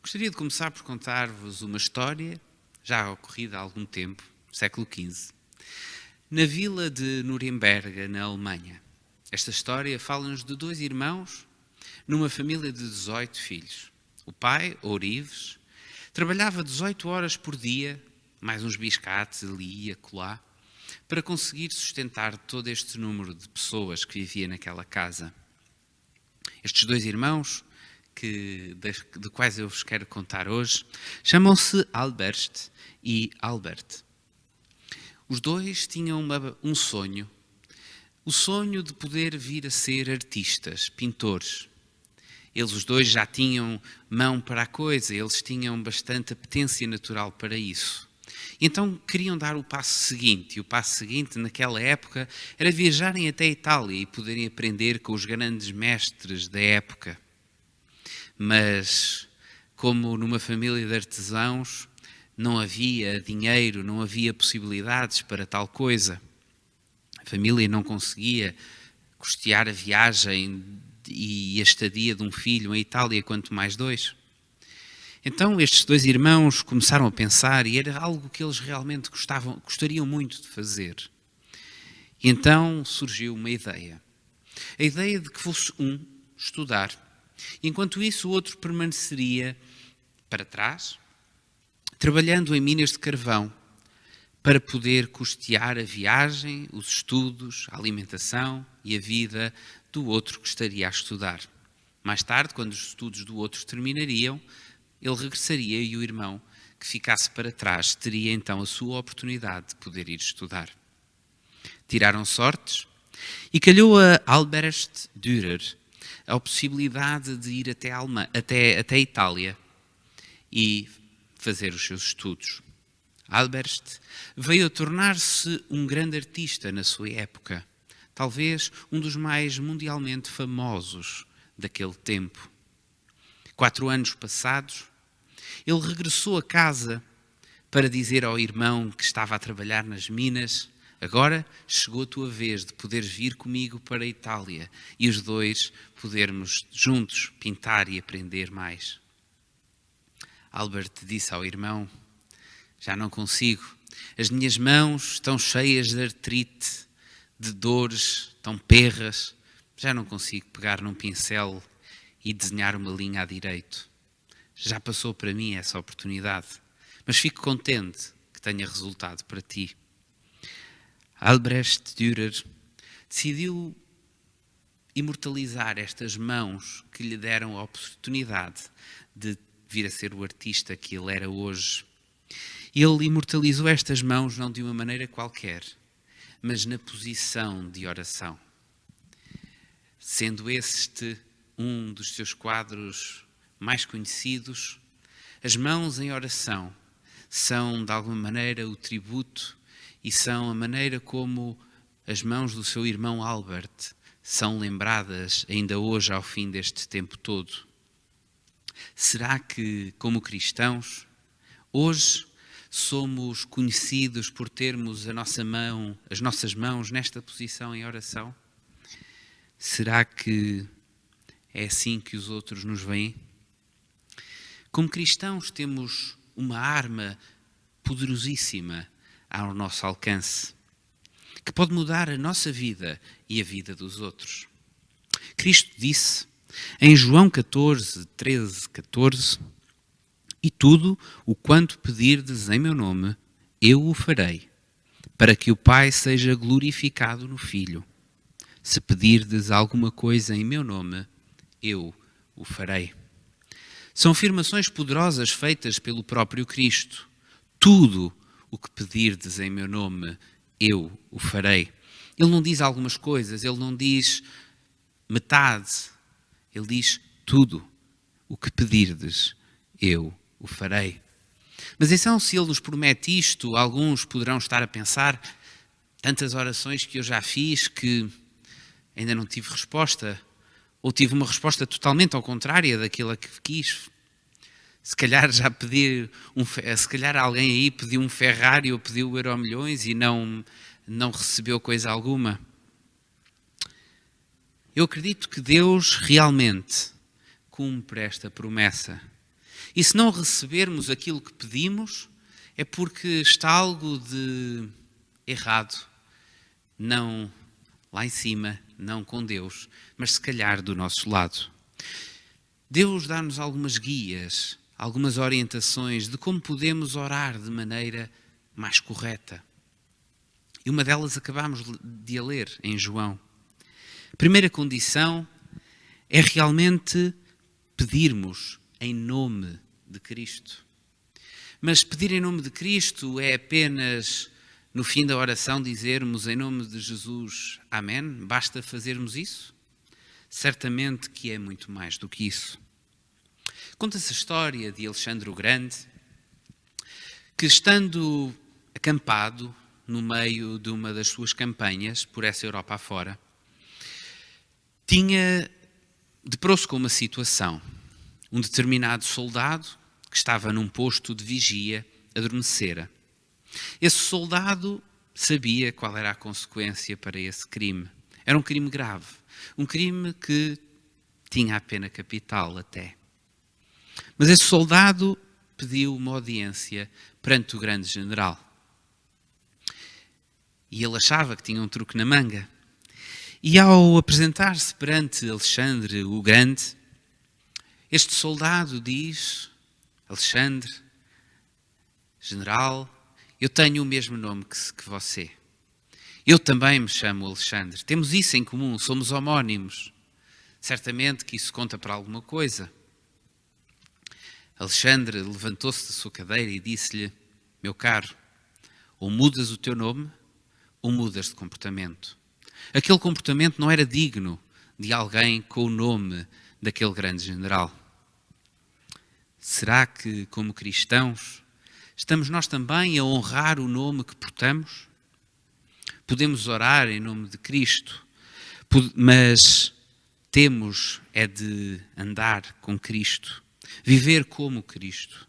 Gostaria de começar por contar-vos uma história, já ocorrida há algum tempo, século XV, na vila de Nuremberg, na Alemanha. Esta história fala-nos de dois irmãos numa família de 18 filhos. O pai, Ourives, trabalhava 18 horas por dia, mais uns biscates ali e acolá, para conseguir sustentar todo este número de pessoas que vivia naquela casa. Estes dois irmãos, de quais eu vos quero contar hoje, chamam-se Albert e Albert. Os dois tinham um sonho, o sonho de poder vir a ser artistas, pintores. Eles os dois já tinham mão para a coisa, eles tinham bastante apetência natural para isso. Então queriam dar o passo seguinte, e o passo seguinte naquela época era viajarem até a Itália e poderem aprender com os grandes mestres da época. Mas, como numa família de artesãos, não havia dinheiro, não havia possibilidades para tal coisa. A família não conseguia custear a viagem e a estadia de um filho em Itália, quanto mais dois. Então estes dois irmãos começaram a pensar, e era algo que eles realmente gostariam muito de fazer. E então surgiu uma ideia. A ideia de que fosse um estudar. Enquanto isso, o outro permaneceria para trás, trabalhando em minas de carvão, para poder custear a viagem, os estudos, a alimentação e a vida do outro que estaria a estudar. Mais tarde, quando os estudos do outro terminariam, ele regressaria e o irmão que ficasse para trás teria então a sua oportunidade de poder ir estudar. Tiraram sortes e calhou a Albert Dürer a possibilidade de ir até a Itália e fazer os seus estudos. Albert veio a tornar-se um grande artista na sua época, talvez um dos mais mundialmente famosos daquele tempo. 4 anos passados, ele regressou a casa para dizer ao irmão que estava a trabalhar nas minas: agora chegou a tua vez de poderes vir comigo para a Itália e os dois podermos juntos pintar e aprender mais. Albert disse ao irmão: já não consigo, as minhas mãos estão cheias de artrite, de dores, tão perras, já não consigo pegar num pincel e desenhar uma linha a direito. Já passou para mim essa oportunidade, mas fico contente que tenha resultado para ti. Albrecht Dürer decidiu imortalizar estas mãos que lhe deram a oportunidade de vir a ser o artista que ele era hoje. Ele imortalizou estas mãos não de uma maneira qualquer, mas na posição de oração. Sendo este um dos seus quadros mais conhecidos, as mãos em oração são, de alguma maneira, o tributo e são a maneira como as mãos do seu irmão Albert são lembradas ainda hoje ao fim deste tempo todo. Será que, como cristãos, hoje somos conhecidos por termos as nossas mãos nesta posição em oração? Será que é assim que os outros nos veem? Como cristãos temos uma arma poderosíssima ao nosso alcance, que pode mudar a nossa vida e a vida dos outros. Cristo disse em João 14, 13, 14: e tudo o quanto pedirdes em meu nome, eu o farei, para que o Pai seja glorificado no Filho. Se pedirdes alguma coisa em meu nome, eu o farei. São afirmações poderosas feitas pelo próprio Cristo. Tudo o que pedirdes em meu nome, eu o farei. Ele não diz algumas coisas, ele não diz metade, ele diz tudo o que pedirdes, eu o farei. Mas então, se ele nos promete isto, alguns poderão estar a pensar: tantas orações que eu já fiz que ainda não tive resposta, ou tive uma resposta totalmente ao contrário daquilo que quis. Se calhar já se calhar alguém aí pediu um Ferrari ou pediu o Euromilhões e não recebeu coisa alguma. Eu acredito que Deus realmente cumpre esta promessa. E se não recebermos aquilo que pedimos, é porque está algo de errado, não lá em cima, não com Deus, mas se calhar do nosso lado. Deus dá-nos algumas guias, algumas orientações de como podemos orar de maneira mais correta. E uma delas acabámos de a ler em João. A primeira condição é realmente pedirmos em nome de Cristo. Mas pedir em nome de Cristo é apenas, no fim da oração, dizermos em nome de Jesus, amém? Basta fazermos isso? Certamente que é muito mais do que isso. Conta-se a história de Alexandre o Grande, que estando acampado no meio de uma das suas campanhas, por essa Europa afora, deparou-se com uma situação. Um determinado soldado, que estava num posto de vigia, adormecera. Esse soldado sabia qual era a consequência para esse crime. Era um crime grave, um crime que tinha a pena capital até. Mas esse soldado pediu uma audiência perante o grande general. E ele achava que tinha um truque na manga. E ao apresentar-se perante Alexandre o Grande, este soldado diz: Alexandre, general, eu tenho o mesmo nome que você. Eu também me chamo Alexandre. Temos isso em comum, somos homónimos. Certamente que isso conta para alguma coisa. Alexandre levantou-se da sua cadeira e disse-lhe: meu caro, ou mudas o teu nome, ou mudas de comportamento. Aquele comportamento não era digno de alguém com o nome daquele grande general. Será que, como cristãos, estamos nós também a honrar o nome que portamos? Podemos orar em nome de Cristo, mas temos é de andar com Cristo, viver como Cristo.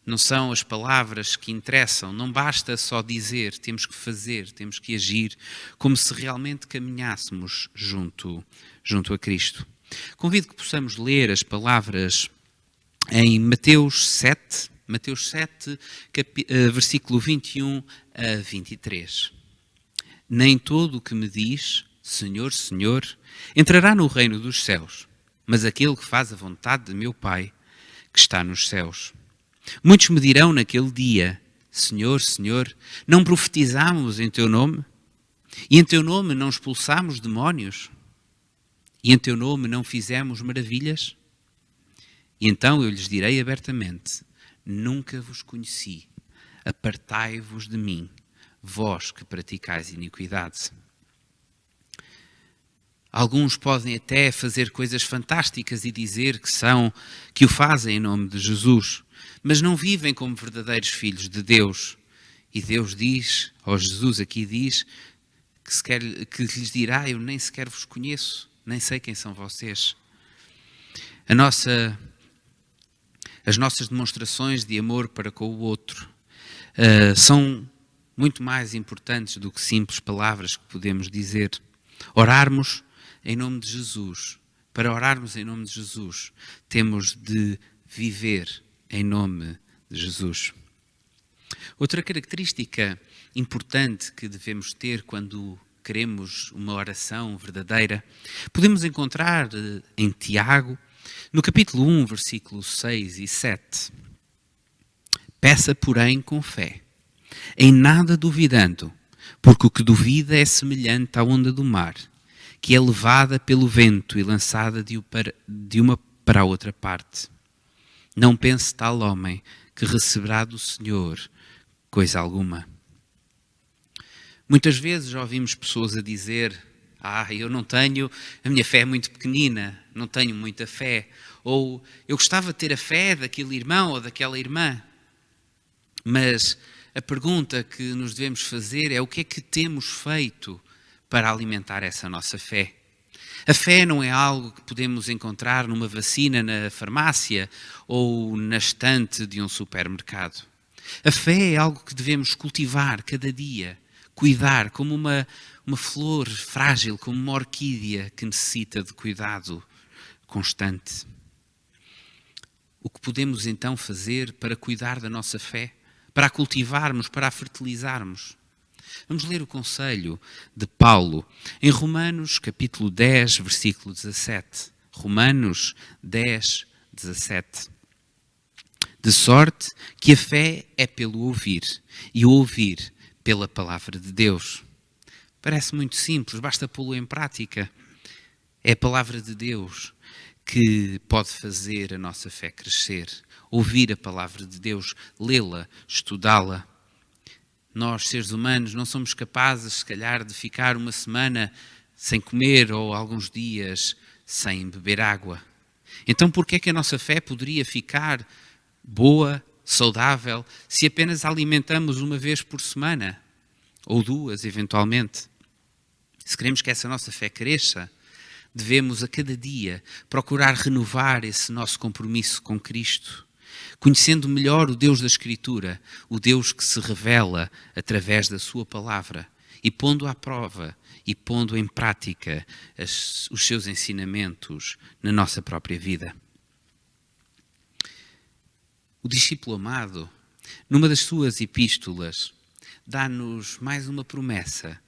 Não são as palavras que interessam, não basta só dizer, temos que fazer, temos que agir, como se realmente caminhássemos junto a Cristo. Convido que possamos ler as palavras em Mateus 7, versículo 21 a 23. Nem todo o que me diz, Senhor, Senhor, entrará no reino dos céus, mas aquele que faz a vontade de meu Pai, que está nos céus. Muitos me dirão naquele dia, Senhor, Senhor, não profetizámos em teu nome? E em teu nome não expulsámos demónios? E em teu nome não fizemos maravilhas? E então eu lhes direi abertamente, nunca vos conheci, apartai-vos de mim, vós que praticais iniquidade. Alguns podem até fazer coisas fantásticas e dizer que o fazem em nome de Jesus, mas não vivem como verdadeiros filhos de Deus. E Deus diz, ou Jesus aqui diz, que lhes dirá, eu nem sequer vos conheço, nem sei quem são vocês. As nossas demonstrações de amor para com o outro são muito mais importantes do que simples palavras que podemos dizer. Orarmos em nome de Jesus. Para orarmos em nome de Jesus, temos de viver em nome de Jesus. Outra característica importante que devemos ter quando queremos uma oração verdadeira, podemos encontrar em Tiago, no capítulo 1, versículos 6 e 7. Peça, porém, com fé, em nada duvidando, porque o que duvida é semelhante à onda do mar, que é levada pelo vento e lançada de uma para a outra parte. Não pense tal homem que receberá do Senhor coisa alguma. Muitas vezes ouvimos pessoas a dizer, eu não tenho, a minha fé é muito pequenina, não tenho muita fé. Ou eu gostava de ter a fé daquele irmão ou daquela irmã. Mas a pergunta que nos devemos fazer é o que é que temos feito para alimentar essa nossa fé? A fé não é algo que podemos encontrar numa vacina na farmácia ou na estante de um supermercado. A fé é algo que devemos cultivar cada dia, cuidar como uma flor frágil, como uma orquídea que necessita de cuidado constante. O que podemos então fazer para cuidar da nossa fé, para a cultivarmos, para a fertilizarmos? Vamos ler o conselho de Paulo em Romanos capítulo 10, versículo 17. Romanos 10, 17. De sorte que a fé é pelo ouvir, e o ouvir pela palavra de Deus. Parece muito simples, basta pô-lo em prática. É a palavra de Deus que pode fazer a nossa fé crescer. Ouvir a palavra de Deus, lê-la, estudá-la. Nós, seres humanos, não somos capazes, se calhar, de ficar uma semana sem comer ou alguns dias sem beber água. Então, por que é que a nossa fé poderia ficar boa, saudável, se apenas a alimentamos uma vez por semana? Ou duas, eventualmente? Se queremos que essa nossa fé cresça, devemos a cada dia procurar renovar esse nosso compromisso com Cristo, conhecendo melhor o Deus da Escritura, o Deus que se revela através da sua palavra, e pondo à prova e pondo em prática os seus ensinamentos na nossa própria vida. O discípulo amado, numa das suas epístolas, dá-nos mais uma promessa,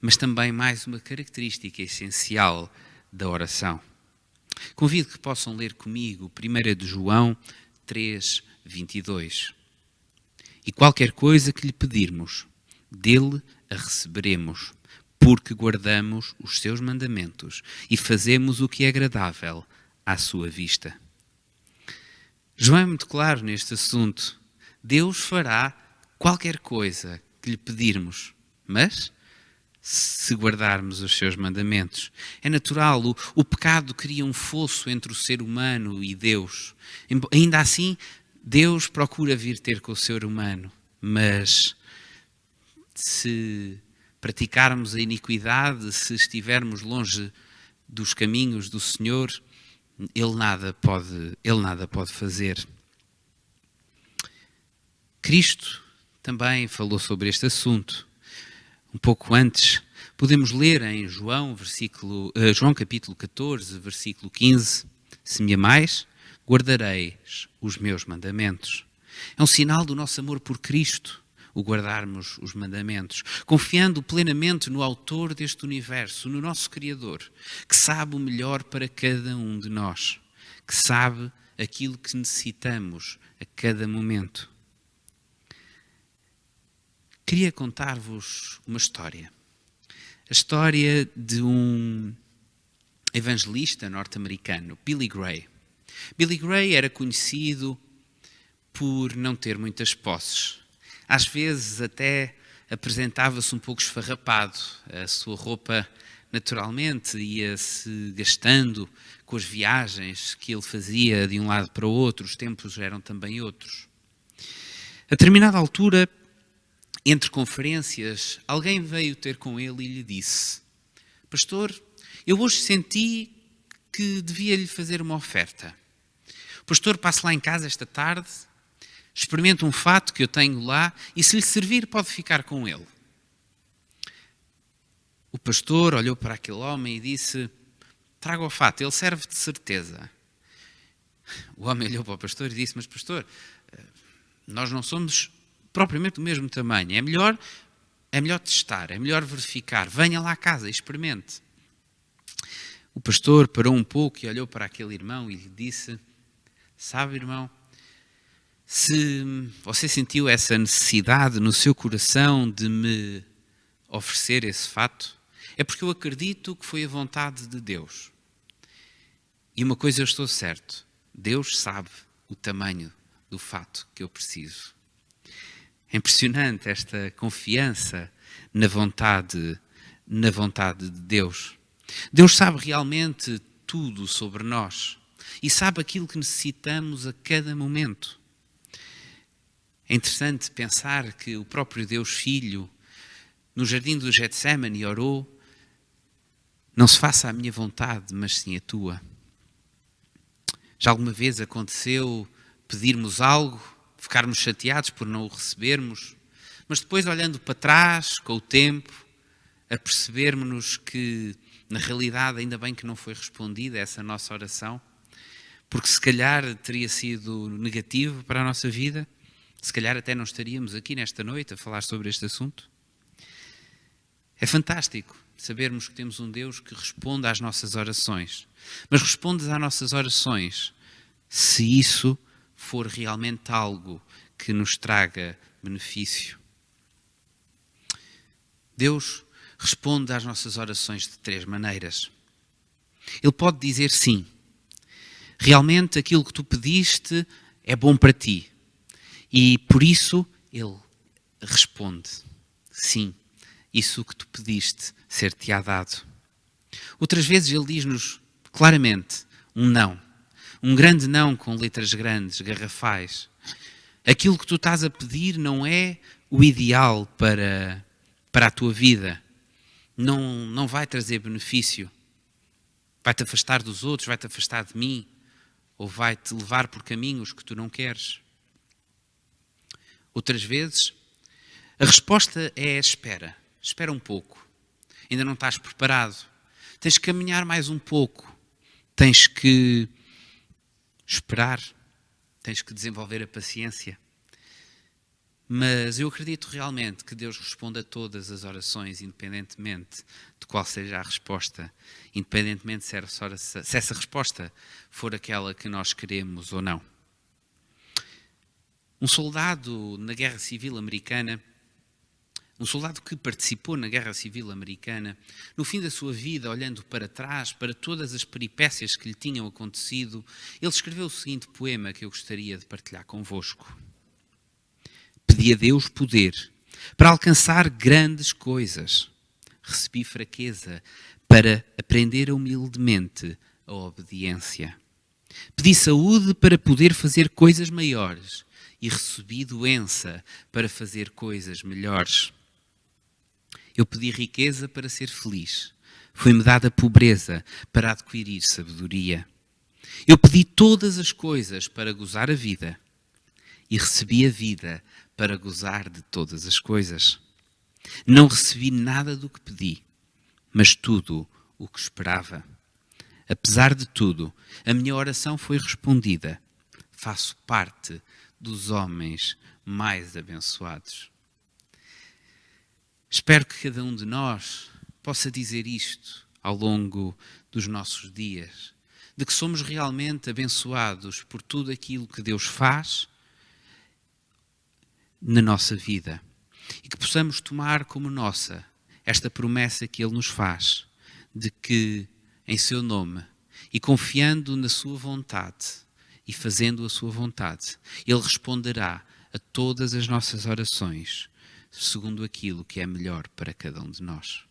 mas também mais uma característica essencial da oração. Convido que possam ler comigo 1 de João 3, 22. E qualquer coisa que lhe pedirmos, dele a receberemos, porque guardamos os seus mandamentos e fazemos o que é agradável à sua vista. João é muito claro neste assunto. Deus fará qualquer coisa que lhe pedirmos, mas se guardarmos os seus mandamentos. É natural, o pecado cria um fosso entre o ser humano e Deus. Ainda assim, Deus procura vir ter com o ser humano, mas se praticarmos a iniquidade, se estivermos longe dos caminhos do Senhor, Ele nada pode fazer. Cristo também falou sobre este assunto. Um pouco antes, podemos ler em João capítulo 14, versículo 15, se me amais, guardareis os meus mandamentos. É um sinal do nosso amor por Cristo, o guardarmos os mandamentos, confiando plenamente no autor deste universo, no nosso Criador, que sabe o melhor para cada um de nós, que sabe aquilo que necessitamos a cada momento. Queria contar-vos uma história. A história de um evangelista norte-americano, Billy Graham. Billy Graham era conhecido por não ter muitas posses. Às vezes até apresentava-se um pouco esfarrapado. A sua roupa naturalmente ia-se gastando com as viagens que ele fazia de um lado para o outro. Os tempos eram também outros. A determinada altura, entre conferências, alguém veio ter com ele e lhe disse: Pastor, eu hoje senti que devia lhe fazer uma oferta. O pastor passe lá em casa esta tarde, experimente um fato que eu tenho lá e se lhe servir pode ficar com ele. O pastor olhou para aquele homem e disse: Traga o fato, ele serve de certeza. O homem olhou para o pastor e disse: Mas pastor, nós não somos propriamente do mesmo tamanho. É melhor testar, é melhor verificar. Venha lá à casa e experimente. O pastor parou um pouco e olhou para aquele irmão e lhe disse: Sabe, irmão, se você sentiu essa necessidade no seu coração de me oferecer esse fato, é porque eu acredito que foi a vontade de Deus. E uma coisa eu estou certo: Deus sabe o tamanho do fato que eu preciso. É impressionante esta confiança na vontade de Deus. Deus sabe realmente tudo sobre nós e sabe aquilo que necessitamos a cada momento. É interessante pensar que o próprio Deus Filho, no jardim do Getsémani, orou: Não se faça a minha vontade, mas sim a tua. Já alguma vez aconteceu pedirmos algo, ficarmos chateados por não o recebermos, mas depois, olhando para trás, com o tempo, a percebermos que, na realidade, ainda bem que não foi respondida essa nossa oração, porque se calhar teria sido negativo para a nossa vida, se calhar até não estaríamos aqui nesta noite a falar sobre este assunto. É fantástico sabermos que temos um Deus que responde às nossas orações, mas responde às nossas orações se isso for realmente algo que nos traga benefício. Deus responde às nossas orações de 3 maneiras. Ele pode dizer sim. Realmente aquilo que tu pediste é bom para ti. E por isso Ele responde. Sim, isso que tu pediste ser-te-á dado. Outras vezes Ele diz-nos claramente um não. Um grande não com letras grandes, garrafais. Aquilo que tu estás a pedir não é o ideal para a tua vida. Não vai trazer benefício. Vai-te afastar dos outros, vai-te afastar de mim, ou vai-te levar por caminhos que tu não queres. Outras vezes, a resposta é espera. Espera um pouco. Ainda não estás preparado. Tens que caminhar mais um pouco. Tens que esperar. Tens que desenvolver a paciência. Mas eu acredito realmente que Deus responde a todas as orações, independentemente de qual seja a resposta, independentemente se essa resposta for aquela que nós queremos ou não. Um soldado na Guerra Civil Americana, um soldado que participou na Guerra Civil Americana, no fim da sua vida, olhando para trás, para todas as peripécias que lhe tinham acontecido, ele escreveu o seguinte poema que eu gostaria de partilhar convosco. Pedi a Deus poder para alcançar grandes coisas. Recebi fraqueza para aprender humildemente a obediência. Pedi saúde para poder fazer coisas maiores e recebi doença para fazer coisas melhores. Eu pedi riqueza para ser feliz. Foi-me dada pobreza para adquirir sabedoria. Eu pedi todas as coisas para gozar a vida e recebi a vida para gozar de todas as coisas. Não recebi nada do que pedi, mas tudo o que esperava. Apesar de tudo, a minha oração foi respondida. Faço parte dos homens mais abençoados. Espero que cada um de nós possa dizer isto ao longo dos nossos dias, de que somos realmente abençoados por tudo aquilo que Deus faz na nossa vida e que possamos tomar como nossa esta promessa que Ele nos faz de que em seu nome e confiando na sua vontade e fazendo a sua vontade, Ele responderá a todas as nossas orações segundo aquilo que é melhor para cada um de nós.